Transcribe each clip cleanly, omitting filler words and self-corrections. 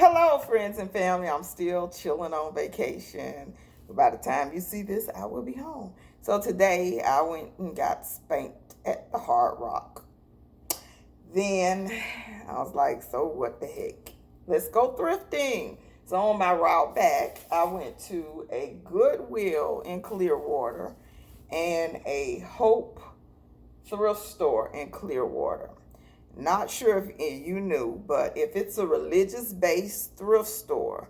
Hello, friends and family. I'm still chilling on vacation. By the time you see this, I will be home. So today I went and got spanked at the Hard Rock. Then I was like, so what the heck? Let's go thrifting. So on my route back, I went to a Goodwill in Clearwater and a Hope thrift store in Clearwater. Not sure if you knew, but if it's a religious-based thrift store,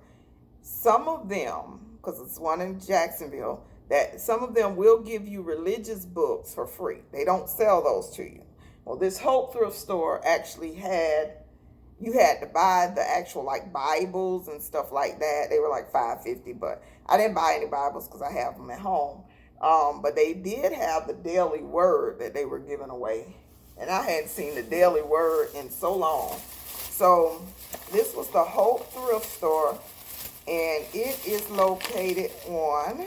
some of them, because it's one in Jacksonville, that some of them will give you religious books for free. They don't sell those to you. Well, this Hope thrift store actually you had to buy the actual like Bibles and stuff like that. They were like $5.50, but I didn't buy any Bibles because I have them at home. But they did have the daily word that they were giving away. And I hadn't seen the daily word in so long. So this was the Hope thrift store. And it is located on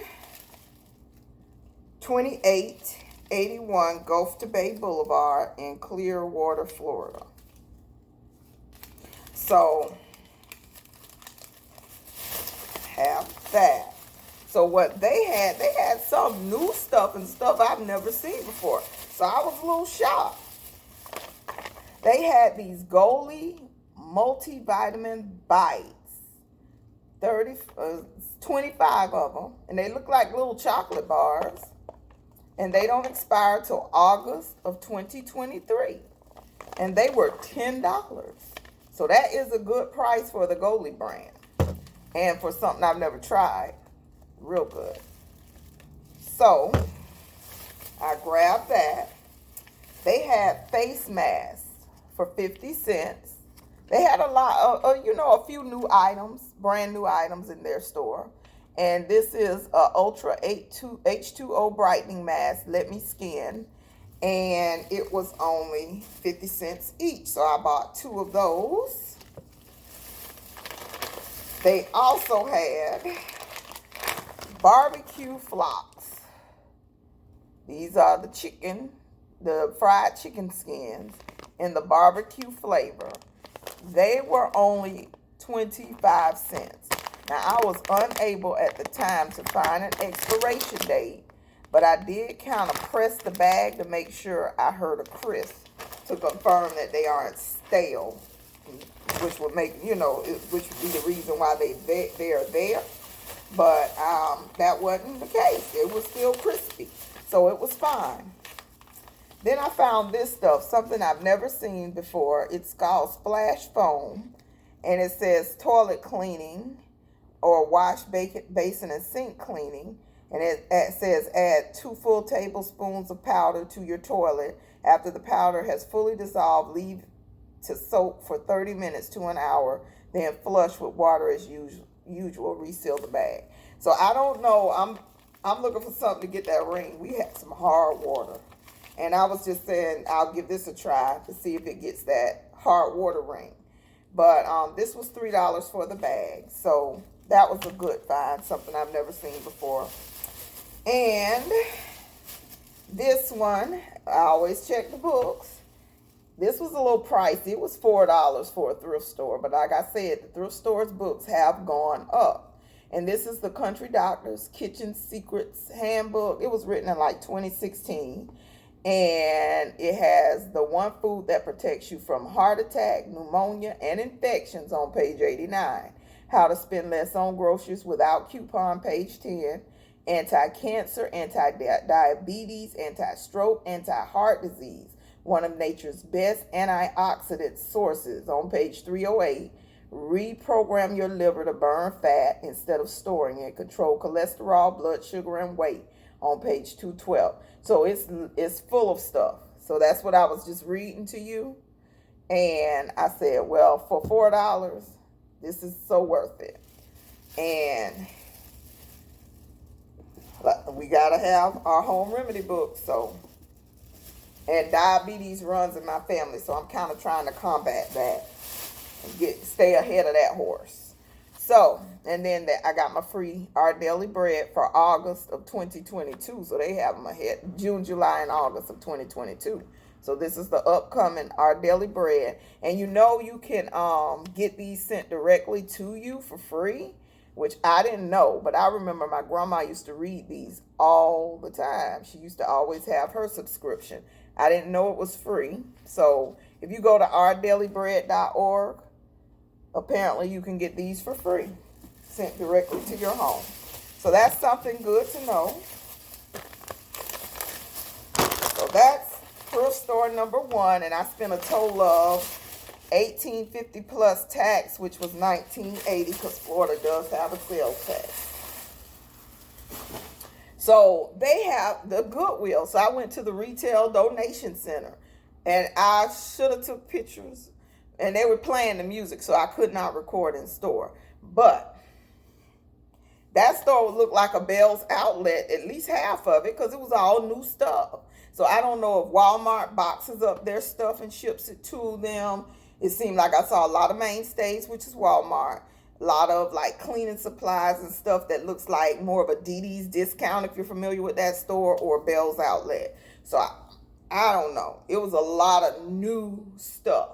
2881 Gulf to Bay Boulevard in Clearwater, Florida. So have that. So what they had some new stuff and stuff I've never seen before. So I was a little shocked. They had these Goldie multivitamin bites, 25 of them, and they look like little chocolate bars, and they don't expire till August of 2023, and they were $10. So that is a good price for the Goldie brand, and for something I've never tried, real good. So I grabbed that. They had face masks for 50 cents. They had a lot of, a few new items, brand new items in their store. And this is a Ultra H2O brightening mask, Let Me Skin. And it was only 50 cents each. So I bought 2 of those. They also had barbecue flocks. These are the fried chicken skins in the barbecue flavor. They were only 25 cents. Now, I was unable at the time to find an expiration date, but I did kind of press the bag to make sure I heard a crisp to confirm that they aren't stale, which would make, which would be the reason why they are there. But that wasn't the case. It was still crispy, so it was fine. Then I found this stuff, something I've never seen before. It's called Splash Foam, and it says toilet cleaning or wash basin and sink cleaning. And it says add 2 full tablespoons of powder to your toilet. After the powder has fully dissolved, leave to soak for 30 minutes to an hour. Then flush with water as usual. Reseal the bag. So I don't know. I'm looking for something to get that ring. We had some hard water. And I was just saying, I'll give this a try to see if it gets that hard water ring. But this was $3 for the bag. So that was a good find, something I've never seen before. And this one, I always check the books. This was a little pricey. It was $4 for a thrift store. But like I said, the thrift store's books have gone up. And this is the Country Doctor's Kitchen Secrets Handbook. It was written in like 2016. And it has the 1 food that protects you from heart attack, pneumonia, and infections on page 89. How to spend less on groceries without coupon, page 10. Anti-cancer, anti-diabetes, anti-stroke, anti-heart disease. One of nature's best antioxidant sources on page 308. Reprogram your liver to burn fat instead of storing it. Control cholesterol, blood sugar, and weight on page 212. So it's full of stuff. So that's what I was just reading to you. And I said, well, for $4, this is so worth it. And we got to have our home remedy book. So, and diabetes runs in my family. So I'm kind of trying to combat that and stay ahead of that horse. So, and then I got my free Our Daily Bread for August of 2022. So they have them ahead, June, July, and August of 2022. So this is the upcoming Our Daily Bread. And you know you can get these sent directly to you for free, which I didn't know. But I remember my grandma used to read these all the time. She used to always have her subscription. I didn't know it was free. So if you go to ourdailybread.org, apparently you can get these for free, sent directly to your home. So that's something good to know. So that's thrift store number 1, and I spent a total of $18.50 plus tax, which was $19.80 because Florida does have a sales tax. So they have the Goodwill. So I went to the retail donation center, and I should have took pictures, and they were playing the music, so I could not record in store. But that store would look like a Bell's Outlet, at least half of it, because it was all new stuff. So I don't know if Walmart boxes up their stuff and ships it to them. It seemed like I saw a lot of mainstays, which is Walmart. A lot of like cleaning supplies and stuff that looks like more of a DD's discount, if you're familiar with that store, or Bell's Outlet. So I don't know. It was a lot of new stuff.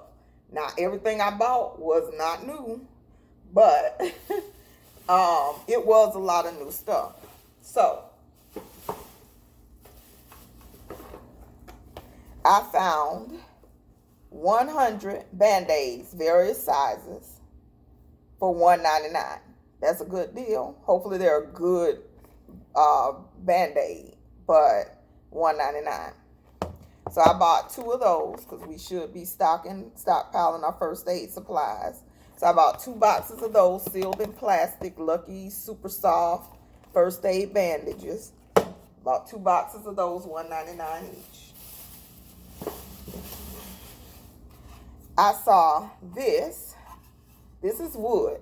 Now, everything I bought was not new, but it was a lot of new stuff. So I found 100 Band-Aids, various sizes, for $1.99. That's a good deal. Hopefully they're a good Band-Aid, but $1.99. So I bought 2 of those because we should be stockpiling our first aid supplies. So I bought 2 boxes of those sealed in plastic, Lucky Super Soft first aid bandages. Bought 2 boxes of those, $1.99 each. I saw this. This is wood,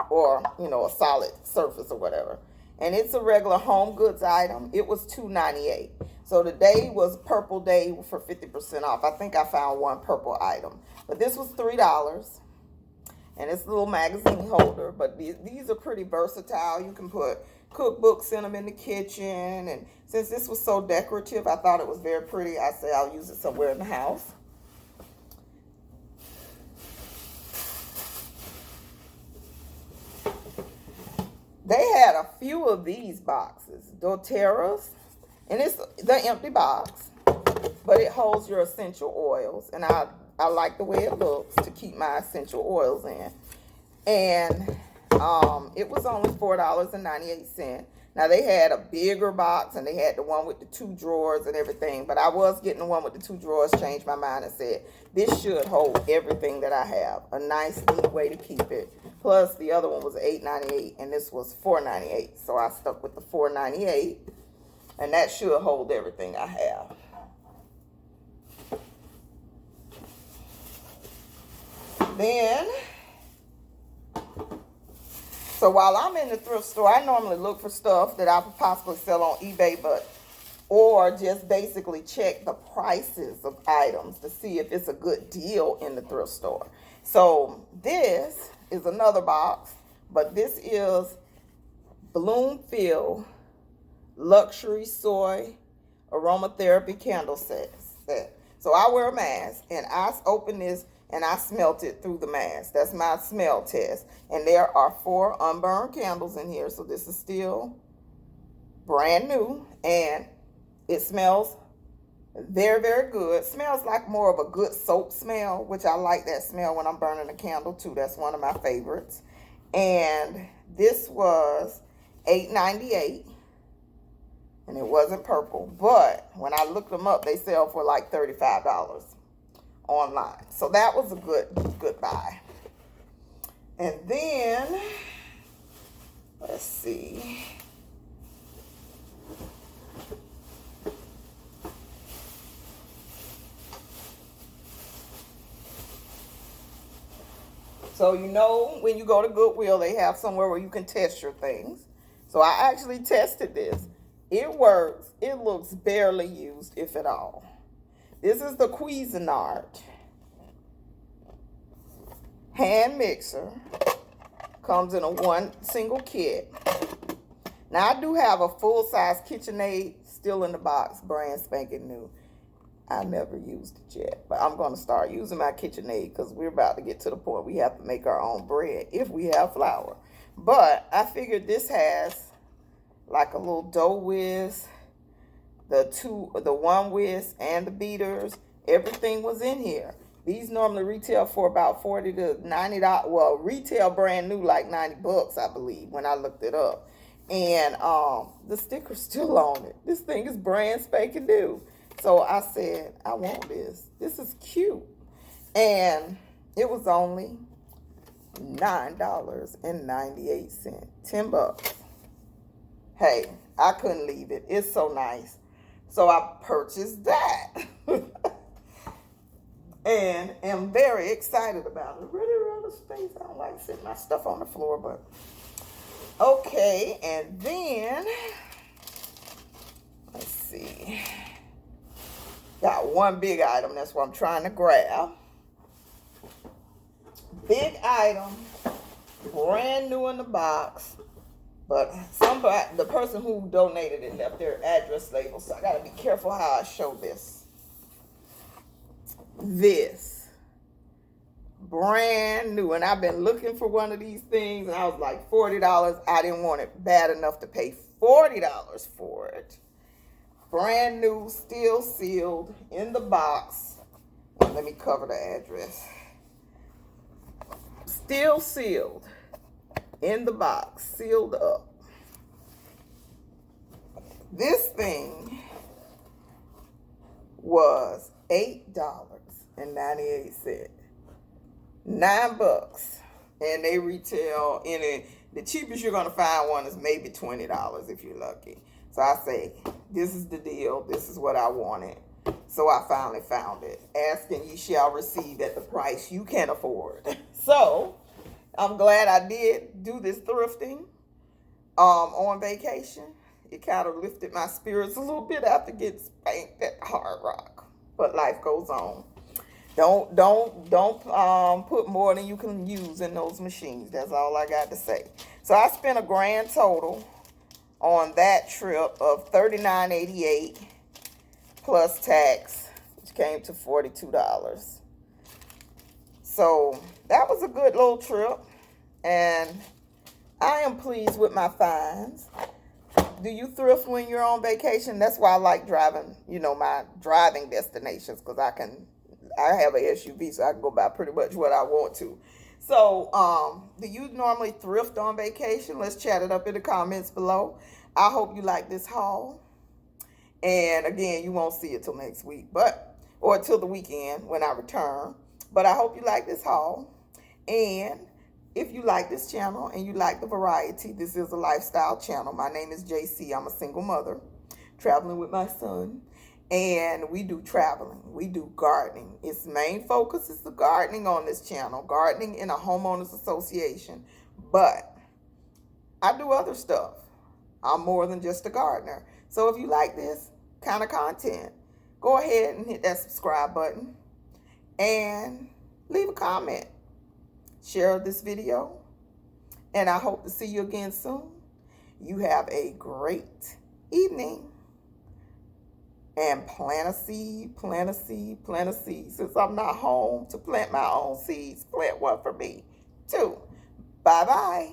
or, you know, a solid surface or whatever. And it's a regular home goods item. It was $2.98. So today was purple day for 50% off. I think I found 1 purple item. But this was $3. And it's a little magazine holder. But these are pretty versatile. You can put cookbooks in them in the kitchen. And since this was so decorative, I thought it was very pretty. I said I'll use it somewhere in the house. They had a few of these boxes, doTERRA's, and it's the empty box, but it holds your essential oils, and I like the way it looks to keep my essential oils in. And it was only $4.98. Now, they had a bigger box, and they had the one with the 2 drawers and everything, but I was getting the one with the 2 drawers, changed my mind and said, this should hold everything that I have. A nice, neat way to keep it. Plus, the other one was $8.98, and this was $4.98. So I stuck with the $4.98, and that should hold everything I have. Then, so while I'm in the thrift store, I normally look for stuff that I could possibly sell on eBay, or just basically check the prices of items to see if it's a good deal in the thrift store. So this is another box, but this is Bloomfield Luxury Soy Aromatherapy Candle set. So I wear a mask, and I open this and I smelt it through the mask. That's my smell test. And there are 4 unburned candles in here, so this is still brand new, and it smells very, very good. Smells like more of a good soap smell, which I like that smell when I'm burning a candle too. That's one of my favorites. And this was $8.98, and it wasn't purple. But when I looked them up, they sell for like $35 online. So that was a good buy. And then, let's see. So, you know, when you go to Goodwill, they have somewhere where you can test your things. So I actually tested this. It works. It looks barely used, if at all. This is the Cuisinart hand mixer. Comes in a 1 single kit. Now, I do have a full-size KitchenAid still in the box, brand spanking new. I never used it yet, but I'm going to start using my KitchenAid because we're about to get to the point we have to make our own bread if we have flour. But I figured this has like a little dough whisk, the one whisk and the beaters. Everything was in here. These normally retail for about $40 to $90. Well, retail brand new like $90, I believe, when I looked it up. And the sticker's still on it. This thing is brand spanking new. So I said, I want this. This is cute. And it was only $9.98. $10. Hey, I couldn't leave it. It's so nice. So I purchased that. And am very excited about it. Really run the space. I don't like sitting my stuff on the floor, but okay. And then let's see. Got one big item. That's what I'm trying to grab. Big item, brand new in the box. But somebody, the person who donated it, left their address label. So I got to be careful how I show this. This brand new, and I've been looking for one of these things, and I was like $40. I didn't want it bad enough to pay $40 for it. Brand new, still sealed in the box. And let me cover the address. Still sealed in the box, sealed up. This thing was $8.98. $9. And they retail in it. The cheapest you're gonna find one is maybe $20 if you're lucky. So I say, this is the deal. This is what I wanted. So I finally found it. Ask and ye shall receive at the price you can afford. So I'm glad I did do this thrifting on vacation. It kind of lifted my spirits a little bit after getting spanked at Hard Rock. But life goes on. Don't put more than you can use in those machines. That's all I got to say. So I spent a grand total on that trip of $39.88 plus tax, which came to $42. So that was a good little trip, and I am pleased with my finds. Do you thrift when you're on vacation? That's why I like driving, my driving destinations, because I have an SUV, so I can go buy pretty much what I want to. So, do you normally thrift on vacation? Let's chat it up in the comments below. I hope you like this haul. And again, you won't see it till next week, or till the weekend when I return. But I hope you like this haul. And if you like this channel and you like the variety, this is a lifestyle channel. My name is JC. I'm a single mother traveling with my son. And we do traveling. We do gardening. Its main focus is the gardening on this channel. Gardening in a homeowners association. But I do other stuff. I'm more than just a gardener. So if you like this kind of content, go ahead and hit that subscribe button. And leave a comment. Share this video. And I hope to see you again soon. You have a great evening. And plant a seed, plant a seed, plant a seed. Since I'm not home to plant my own seeds, plant one for me too. Bye-bye.